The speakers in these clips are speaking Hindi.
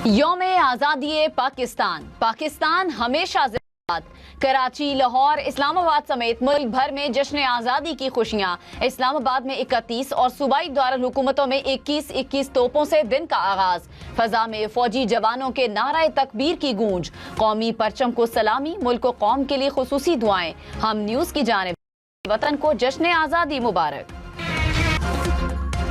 यौम आज़ादी पाकिस्तान हमेशा जिंदाबाद। कराची, लाहौर, इस्लामाबाद समेत मुल्क भर में जश्न आज़ादी की खुशियाँ। इस्लामाबाद में 31 और सूबाई दारुल हुकूमतों में 21-21 तोपों से दिन का आगाज। फजा में फौजी जवानों के नाराए तकबीर की गूंज। कौमी परचम को सलामी, मुल्क व कौम के लिए खुसूसी दुआएं। हम न्यूज़ की जानिब वतन को जश्न आज़ादी मुबारक।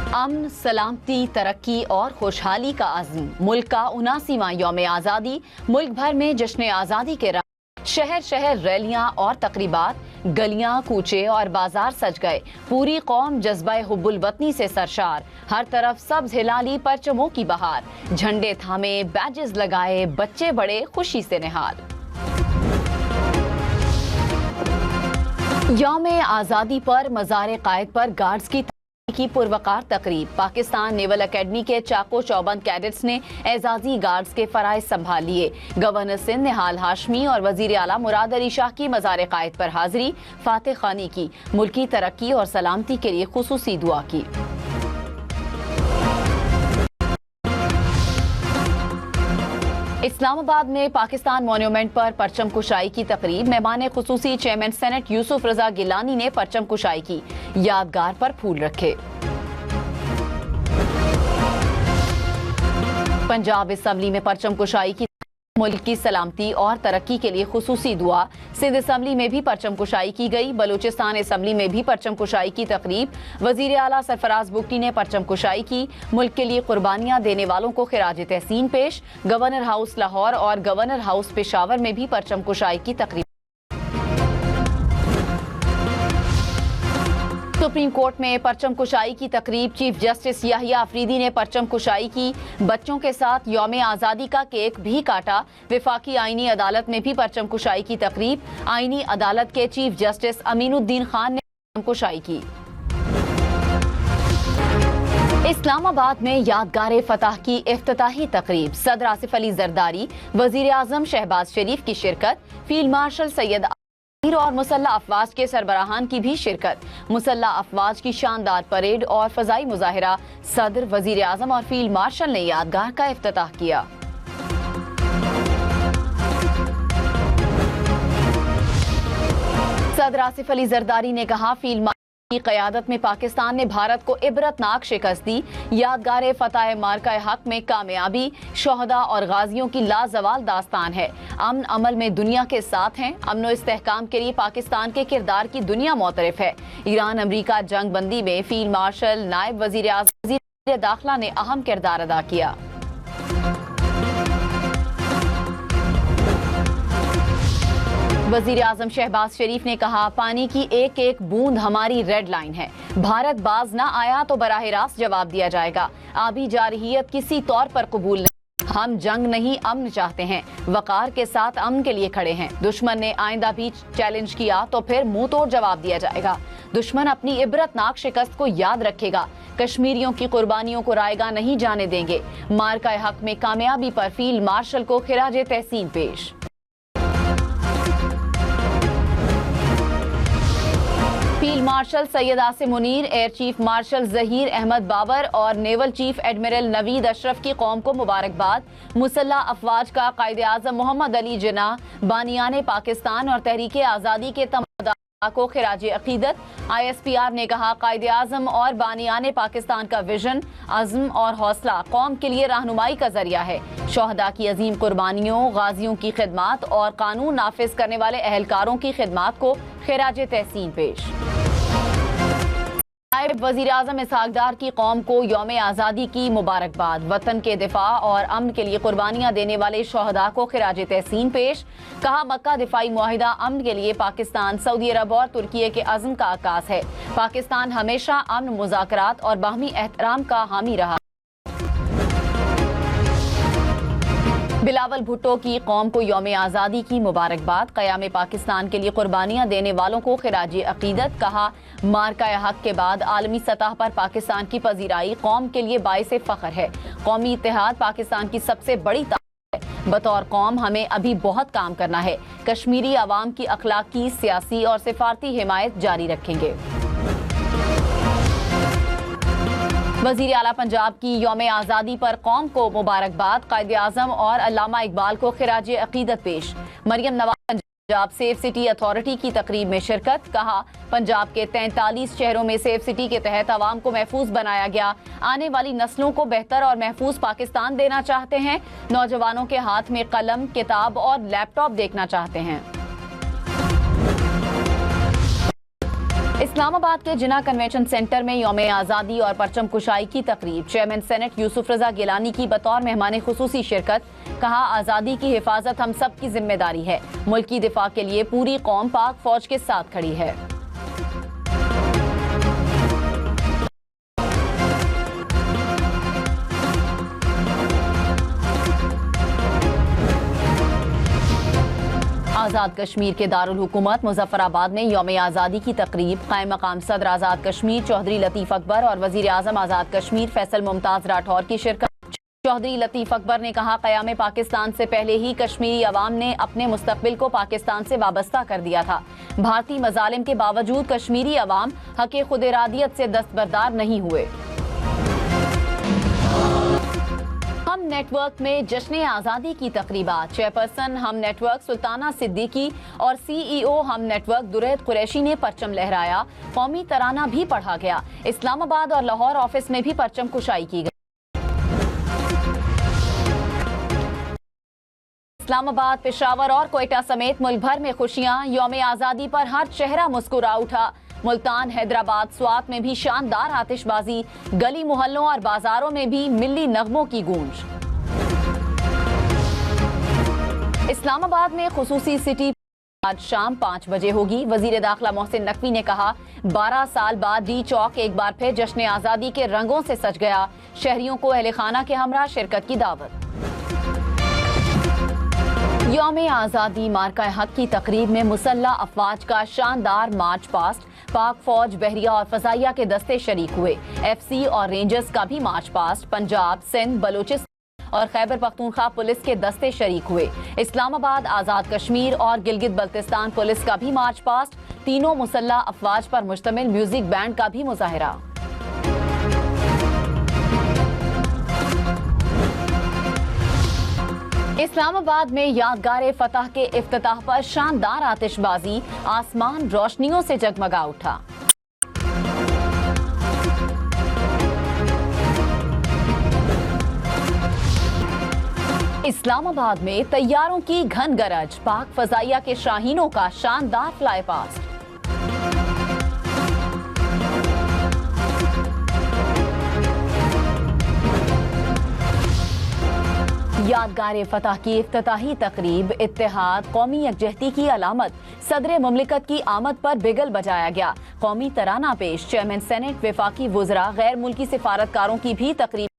अमन, सलामती, तरक्की और खुशहाली का अज़्म। मुल्क का 79वां यौम आज़ादी। मुल्क भर में जश्न आज़ादी के शहर शहर रैलियां और तकरीबात, गलियां, कूचे और बाजार सज गए। पूरी कौम जज्बा हुब्बुल वतनी से सरशार। हर तरफ सब्ज हिलाली परचमों की बहार। झंडे थामे, बैजेस लगाए, बच्चे बड़े खुशी से निहाल। यौम आज़ादी पर मज़ार कायद पर गार्ड्स की पुरवकार तकरीब। पाकिस्तान नेवल अकेडमी के चाको चौबंद कैडेट्स ने एजाजी गार्ड्स के फराइज संभाल लिए। गवर्नर सिंध निहाल हाशमी और वजीर आला मुराद अली शाह की मज़ार कायद पर हाजिरी। फातह खानी की, मुल्की तरक्की और सलामती के लिए खुसूसी दुआ की। इस्लामाबाद में पाकिस्तान मॉन्यूमेंट पर परचम कुशाई की तकरीब। मेहमान खुसूसी चेयरमैन सेनेट यूसुफ रजा गिलानी ने परचम कुशाई की, यादगार पर फूल रखे। पंजाब असम्बली में परचम कुशाई की, मुल्क की सलामती और तरक्की के लिए खुसूसी दुआ। सिंध असम्बली में भी परचम कुशाई की गई। बलूचिस्तान असम्बली में भी परचम कुशाई की तकरीब। वजीर आला सरफराज बुगटी ने परचम कुशाई की। मुल्क के लिए कुर्बानियां देने वालों को खिराज तहसीन पेश। गवर्नर हाउस लाहौर और गवर्नर हाउस पेशावर में भी परचम कुशाई की तकरीब। सुप्रीम कोर्ट में परचम कुशाई की तकरीब। चीफ जस्टिस याहिया अफरीदी ने परचम कुशाई की। बच्चों के साथ यौम आज़ादी का केक भी काटा। विफाकी आईनी अदालत में भी परचम कुशाई की तकरीब। आईनी अदालत के चीफ जस्टिस अमीनुद्दीन खान ने परचम कुशाई की। इस्लामाबाद में यादगार फतह की इफ्तिताही तकरीब। सदर आसिफ अली जरदारी, वजीर आजम शहबाज शरीफ की शिरकत। फील्ड मार्शल सैयद और मुसल्ला अफवाज के सरबराहान की भी शिरकत। मुसल्ला अफवाज की शानदार परेड और फजाई मुजाहिरा। सदर, वजीर आजम और फील्ड मार्शल ने यादगार का इफ्तिताह किया। सदर आसिफ अली जरदारी ने कहा, फील्ड मार्शल की क़यादत में पाकिस्तान ने भारत को इबरतनाक शिकस्त दी। यादगार फतह मार्का हक में कामयाबी शोहदा और गाजियों की लाजवाल दास्तान है। अमन अमल में दुनिया के साथ हैं। अमन इस्तेहकाम के लिए पाकिस्तान के किरदार की दुनिया मोतरफ है। ईरान अमरीका जंग बंदी में फील्ड मार्शल, नायब वजीर आज़म, वजीर दाखिला ने अहम किरदार अदा किया। वजीर आजम शहबाज शरीफ ने कहा, पानी की एक एक बूंद हमारी रेड लाइन है। भारत बाज ना आया तो बराह रास्त जवाब दिया जाएगा। आबी जारहियत किसी तौर पर कबूल नहीं। हम जंग नहीं अमन चाहते हैं। वकार के साथ अमन के लिए खड़े हैं। दुश्मन ने आइंदा भी चैलेंज किया तो फिर मुंह तोड़ जवाब दिया जाएगा। दुश्मन अपनी इबरतनाक शिकस्त को याद रखेगा। कश्मीरियों की कुर्बानियों को रायगा नहीं जाने देंगे। मार्का हक में कामयाबी पर फील्ड मार्शल को खिराज तहसीन पेश। Field marshal Syed Asim Munir, air chief marshal Zaheer Ahmed Babar और naval chief admiral Naveed Ashraf की कौम को मुबारकबाद। मुसल्ला अफवाज का कायदे आजम मोहम्मद अली जिन्ना, बानियाने पाकिस्तान और तहरीक आज़ादी के तमाम को खिराज अकीदत। ISPR ने कहा, कायदे आजम और बानियाने पाकिस्तान का विजन, अज़्म और हौसला कौम के लिए रहनुमाई का जरिया है। शोहदा की अजीम कुर्बानियों, गाजियों की खिदमात और कानून नाफिज करने वाले अहलकारों की खिदमात को खिराज तहसीन पेश। नायब वजीर आजम इसहाक डार की कौम को यौम आज़ादी की मुबारकबाद। वतन के दिफा और अमन के लिए कुर्बानियां देने वाले शोहदा को खिराज तहसीन पेश। कहा, मक्का दिफाई मुआहिदा अमन के लिए पाकिस्तान, सऊदी अरब और तुर्की के अज़्म का आकाश है। पाकिस्तान हमेशा अमन, मुज़ाकरात और बाहमी एहतराम का हामी रहा। बिलावल भुट्टो की कौम को यौम आज़ादी की मुबारकबाद। क़याम पाकिस्तान के लिए कुर्बानियां देने वालों को खिराज अकीदत। कहा, मार्का हक के बाद आलमी सतह पर पाकिस्तान की पजीराई कौम के लिए बाइस फ़ख्र है। कौमी इत्तेहाद पाकिस्तान की सबसे बड़ी ताकत है। बतौर कौम हमें अभी बहुत काम करना है। कश्मीरी अवाम की अखलाकी, सियासी और सिफारती हिमायत जारी रखेंगे। वजीर आला पंजाब की यौम आज़ादी पर कौम को मुबारकबाद। कायद-ए-आज़म और अल्लामा इकबाल को खिराज अकीदत पेश। Maryam Nawaz Punjab safe city authority की तकरीब में शिरकत। कहा, पंजाब के 43 शहरों में सेफ सिटी के तहत आवाम को महफूज बनाया गया। आने वाली नस्लों को बेहतर और महफूज पाकिस्तान देना चाहते हैं। नौजवानों के हाथ में कलम, किताब और लैपटॉप देखना चाहते हैं। इस्लामाबाद के जिना कन्वेंशन सेंटर में यौम आज़ादी और परचम कुशाई की तकरीब। चेयरमैन सेनेट यूसुफ रजा गिलानी की बतौर मेहमान खुसूसी शिरकत। कहा, आज़ादी की हिफाजत हम सब की जिम्मेदारी है। मुल्क की दिफा के लिए पूरी कौम पाक फौज के साथ खड़ी है। आज़ाद कश्मीर के दारुल हुकूमत मुजफ्फराबाद में यौम आज़ादी की तकरीब। कायम मकाम सदर आज़ाद कश्मीर चौधरी लतीफ़ अकबर और वज़ीर आज़म आज़ाद कश्मीर फैसल मुमताज़ राठौर की शिरकत। चौधरी लतीफ़ अकबर ने कहा, क़याम पाकिस्तान से पहले ही कश्मीरी अवाम ने अपने मुस्तक़बिल को पाकिस्तान से वाबस्ता कर दिया था। भारतीय मज़ालिम के बावजूद कश्मीरी अवाम हक़ खुद इरादियत से दस्तबरदार नहीं हुए। हम नेटवर्क में जश्न आज़ादी की तकरीबात। चेयरपर्सन हम नेटवर्क सुल्ताना सिद्दीकी और CEO हम नेटवर्क दुरैद कुरैशी ने परचम लहराया। कौमी तराना भी पढ़ा गया। इस्लामाबाद और लाहौर ऑफिस में भी परचम कुशाई की गई। इस्लामाबाद, पेशावर और कोयटा समेत मुल्क भर में खुशियां। यौम आज़ादी पर हर चेहरा मुस्कुरा उठा। मुल्तान, हैदराबाद, स्वात में भी शानदार आतिशबाजी। गली मोहल्लों और बाजारों में भी मिली नगमों की गूंज। इस्लामाबाद में खुसूसी सिटी आज शाम 5 बजे होगी। वजीर दाखिला मोहसिन नकवी ने कहा, 12 साल बाद डी चौक एक बार फिर जश्न आज़ादी के रंगों से सज गया। शहरियों को अहले खाना के हमरा शिरकत की दावत। यौम आज़ादी मार्का हक की तकरीब में मुसल्ला अफवाज का शानदार मार्च पास्ट। पाक फौज, बहरिया और फजाइया के दस्ते शरीक हुए। FC और रेंजर्स का भी मार्च पास्ट। पंजाब, सिंध, बलूचिस्तान और खैबर पख्तूनख्वा पुलिस के दस्ते शरीक हुए। इस्लामाबाद, आज़ाद कश्मीर और गिलगित बल्तिस्तान पुलिस का भी मार्च पास्ट। तीनों मुसल्ला अफवाज पर मुश्तमिल म्यूजिक बैंड का भी मुजाहिरा। इस्लामाबाद में यादगार फतह के इफ्तिताह पर शानदार आतिशबाजी। आसमान रोशनियों से जगमगा उठा। इस्लामाबाद में तैयारों की घन गरज। पाक फजाइया के शाहीनों का शानदार फ्लाई पास्ट। यादगार फतह की इफ्तिताही तकरीब। इत्तेहाद, कौमी यकजहती की अलामत। सदर मुमलिकत की आमद पर बिगल बजाया गया। कौमी तराना पेश। चेयरमैन सेनेट, वफाकी वुज़रा, गैर मुल्की सिफारतकारों की भी तकरीब।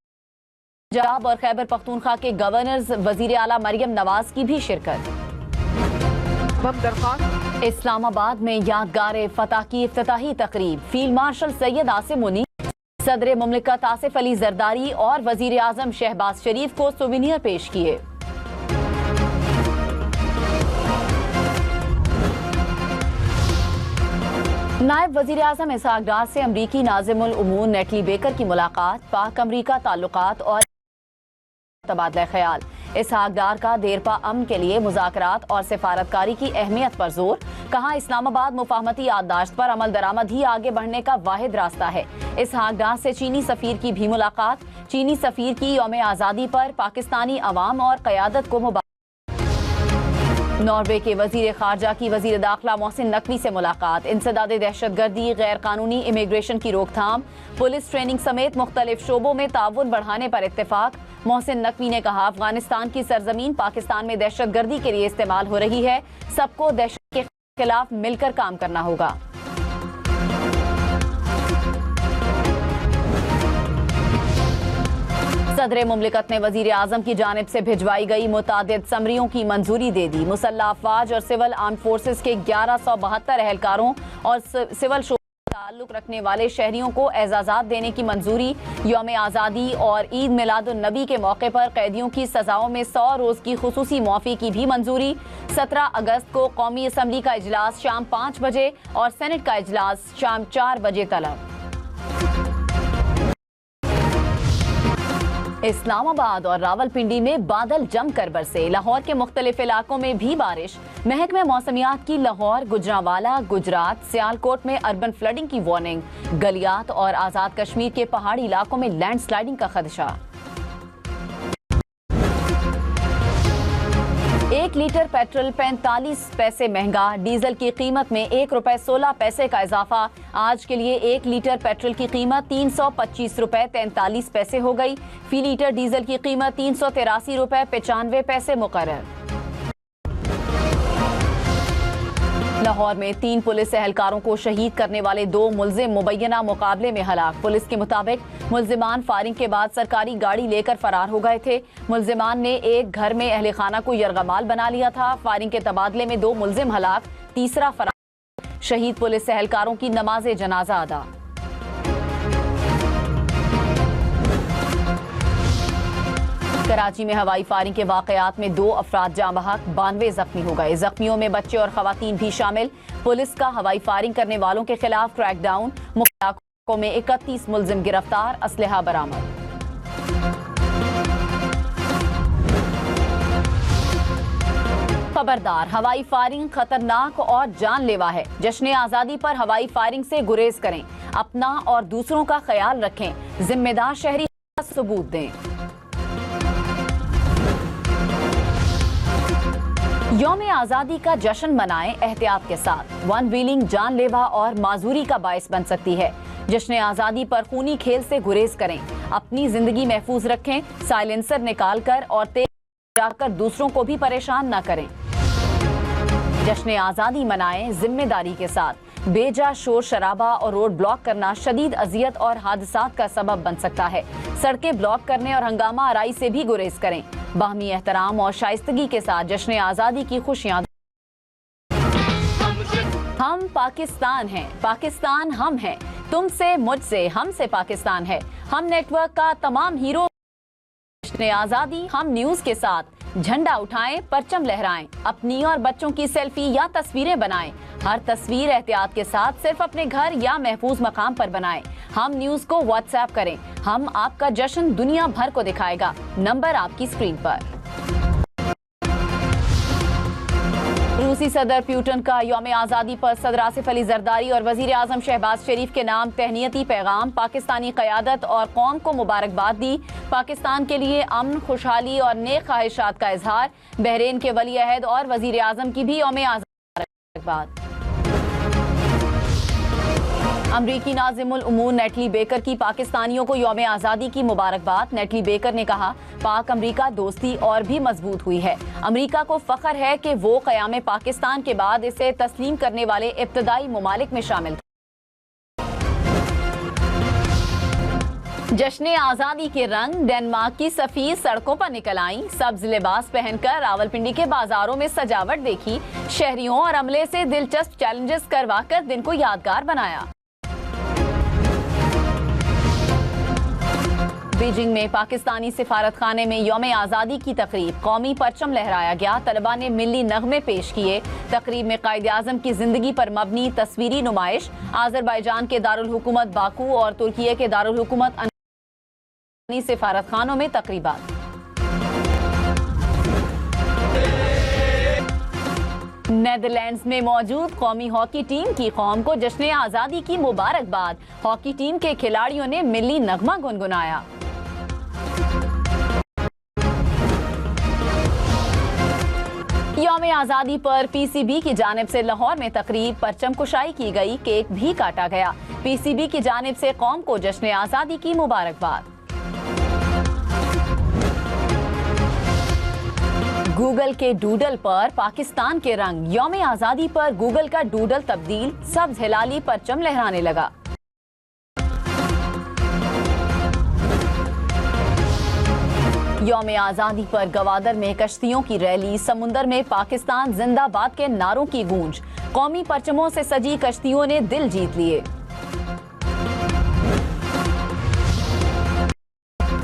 पंजाब और खैबर पख्तूनख्वा के गवर्नर्स, वजीर आला मरियम नवाज की भी शिरकत। इस्लामाबाद में यादगार फतह की इफ्तिताही तकरीब। फील्ड मार्शल सैयद आसिम मुनीर, सदर मुमलिकत आसिफ अली जरदारी और वजीर आजम शहबाज शरीफ को सोविनियर पेश किए। नायब वजीर आजम इसहाक डार से अमरीकी नाज़िमुल उमूर नेटली बेकर की मुलाकात। पाक अमरीका ताल्लुकात और तबादला ख्याल। इसहाक डार का देरपा अमन के लिए मुज़ाकरात और सिफारतकारी की अहमियत पर जोर। कहा, इस्लामाबाद मुफाहमती याददाश्त पर अमल दरामद ही आगे बढ़ने का वाहिद रास्ता है। इसहाक डार से चीनी सफीर की भी मुलाकात। चीनी सफीर की यौम आज़ादी पर पाकिस्तानी अवाम और क़यादत को मुबारक। नॉर्वे के वजीर खारजा की वजीर दाखिला मोहसिन नकवी से मुलाकात। इंसदाद दहशतगर्दी, गैर कानूनी इमिग्रेशन की रोकथाम, पुलिस ट्रेनिंग समेत मुख्तलिफ शोबों में ताउन बढ़ाने पर इत्तेफाक। मोहसिन नकवी ने कहा, अफगानिस्तान की सरजमीन पाकिस्तान में दहशतगर्दी के लिए इस्तेमाल हो रही है। सबको दहशत के खिलाफ मिलकर काम करना होगा। सदर मुमलिकत ने वजीर आजम की जानिब से भिजवाई गई मुतादिद समरियों की मंजूरी दे दी। मुसल्लह अफवाज और सिविल आर्म फोर्सेस के 1172 एहलकारों और सिविल ताल्लुक रखने वाले शहरियों को एजाज़ात देने की मंजूरी। यौम आज़ादी और ईद मिलादुन नबी के मौके पर कैदियों की सजाओं में 100 रोज की खुसूसी मुआफ़ी की भी मंजूरी। 17 अगस्त को कौमी असम्बली का इजलास शाम 5 बजे और सेनेट का इजलास शाम 4 बजे तलब। इस्लामाबाद और रावलपिंडी में बादल जमकर बरसे। लाहौर के मुख्तलिफ इलाकों में भी बारिश। महकमे मौसमियात की लाहौर, गुजरांवाला, गुजरात, सियालकोट में अर्बन फ्लडिंग की वार्निंग। गलियात और आज़ाद कश्मीर के पहाड़ी इलाकों में लैंडस्लाइडिंग का खदशा। 1 लीटर पेट्रोल 45 पैसे महंगा। डीजल की कीमत में ₹1.16 का इजाफा। आज के लिए 1 लीटर पेट्रोल की कीमत ₹325.43 हो गई। फी लीटर डीजल की कीमत ₹383.95 मुकर्रर। लाहौर में 3 पुलिस एहलकारों को शहीद करने वाले 2 मुलजिम मुबैना मुकाबले में हलाक। पुलिस के मुताबिक मुलजिमान फायरिंग के बाद सरकारी गाड़ी लेकर फरार हो गए थे। मुलजिमान ने एक घर में अहले खाना को यरगमाल बना लिया था। फायरिंग के तबादले में 2 मुलजिम हलाक, तीसरा फरार। शहीद पुलिस एहलकारों की नमाज जनाजा अदा। कराची में हवाई फायरिंग के वाकयात में 2 अफराद जाँ बहक, 92 जख्मी हो गए। जख्मियों में बच्चे और खवातीन भी शामिल। पुलिस का हवाई फायरिंग करने वालों के खिलाफ क्रैकडाउन। मुख्य इलाकों में 31 मुलजिम गिरफ्तार, असलहा बरामद। खबरदार, हवाई फायरिंग खतरनाक और जानलेवा है। जश्न आजादी पर हवाई फायरिंग से गुरेज करें। अपना और दूसरों का ख्याल रखें। जिम्मेदार शहरी सबूत दें। यौम आज़ादी का जश्न मनाएं एहतियात के साथ। वन व्हीलिंग जानलेवा और माजूरी का बायस बन सकती है। जश्न आज़ादी पर खूनी खेल से गुरेज करें। अपनी जिंदगी महफूज रखें। साइलेंसर निकाल कर और तेज जाकर दूसरों को भी परेशान न करें। जश्न आज़ादी मनाएं जिम्मेदारी के साथ। बेजा शोर शराबा और रोड ब्लॉक करना शदीद अजियत और हादसात का सबब बन सकता है। सड़कें ब्लॉक करने और हंगामा आराई से भी गुरेज करें। बाहमी एहतराम और शाइस्तगी के साथ जश्न आज़ादी की खुशियां। हम पाकिस्तान हैं, पाकिस्तान हम हैं। तुमसे, मुझसे, हमसे पाकिस्तान है। हम नेटवर्क का तमाम हीरो। जश्न आज़ादी हम न्यूज के साथ। झंडा उठाएं, परचम लहराएं। अपनी और बच्चों की सेल्फी या तस्वीरें बनाएं। हर तस्वीर एहतियात के साथ सिर्फ अपने घर या महफूज मकाम पर बनाएं। हम न्यूज को व्हाट्सएप करें। हम आपका जश्न दुनिया भर को दिखाएगा। नंबर आपकी स्क्रीन पर। रूसी सदर प्यूटन का यौम आज़ादी पर सदर आसिफ अली जरदारी और वजीर आजम शहबाज शरीफ के नाम तहनीती पैगाम। पाकिस्तानी क़यादत और कौम को मुबारकबाद दी। पाकिस्तान के लिए अमन, खुशहाली और नेक ख्वाहिशात का इजहार। बहरीन के वली अहद और वजीर आजम की भी यौम आज़ादी मुबारकबाद। अमरीकी नाज़िमुल उमूर नेटली बेकर की पाकिस्तानियों को यौम आज़ादी की मुबारकबाद। नेटली बेकर ने कहा, पाक अमरीका दोस्ती और भी मजबूत हुई है। अमरीका को फख्र है कि वो क़याम पाकिस्तान के बाद इसे तस्लीम करने वाले इब्तदाई ममालिक में शामिल था। जश्न आज़ादी के रंग। डेनमार्क की सफीर सड़कों पर निकल आई। सब्ज लिबास पहनकर रावलपिंडी के बाजारों में सजावट देखी। शहरियों और अमले से दिलचस्प चैलेंजेस करवाकर दिन को यादगार बनाया। बीजिंग में पाकिस्तानी सिफारत खाने में यौम आज़ादी की तकरीब। कौमी परचम लहराया गया। तलबा ने मिल्ली नगमे पेश किए। तकरीब में कायद आज़म की जिंदगी पर मबनी तस्वीरी नुमाइश। आज़रबाईजान के दारुल हुकूमत बाकू और तुर्किये के दारुल हुकूमत सिफारत खानों में तकरीबात। नेदरलैंड्स में मौजूद कौमी हॉकी टीम की कौम को जश्न आज़ादी की मुबारकबाद। हॉकी टीम के खिलाड़ियों ने मिल्ली नगमा गुनगुनाया। यौम आज़ादी पर पीसीबी की जानिब से लाहौर में तकरीब। परचम कुशाई की गई। केक भी काटा गया। पीसीबी की जानिब से कौम को जश्न आज़ादी की मुबारकबाद। गूगल के डूडल पर पाकिस्तान के रंग। यौम आज़ादी पर गूगल का डूडल तब्दील। सब्ज हिलाली परचम लहराने लगा। यौम आज़ादी पर गवादर में कश्तियों की रैली। समुंदर में पाकिस्तान जिंदाबाद के नारों की गूंज। कौमी परचमों से सजी कश्तियों ने दिल जीत लिए।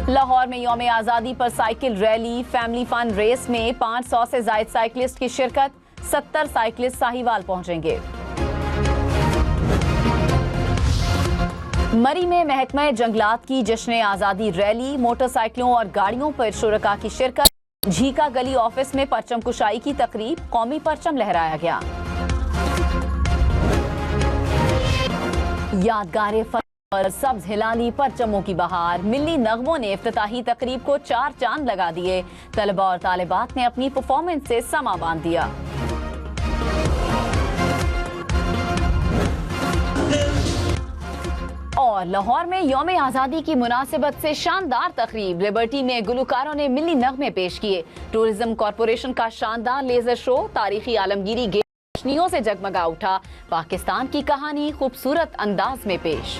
लाहौर में यौम आज़ादी पर cycle rally. Family fun race में 500 से ज़ायद साइकिलिस्ट की शिरकत। 70 साइकिलिस्ट साहिवाल पहुंचेंगे। मरी में महकमा जंगलात की जश्न आज़ादी रैली, मोटरसाइकिलों और गाड़ियों पर शुरका की शिरकत। झीका गली ऑफिस में परचम कुशाई की तकरीब, कौमी परचम लहराया गया। यादगार और सब्ज हिलाली परचमों की बहार, मिली नगमों ने इफ्तिताही तकरीब को 4 चांद लगा दिए। तलबा और तालिबात ने अपनी परफॉर्मेंस से समा बांध दिया। और लाहौर में यौम आज़ादी की मुनासिबत से शानदार तकरीब, लिबर्टी में गुलकारों ने मिली नगमे पेश किए। टूरिज्म कॉरपोरेशन का शानदार लेजर शो तारीखी आलमगीरी गेट रोशनियों से जगमगा उठा। पाकिस्तान की कहानी खूबसूरत अंदाज में पेश।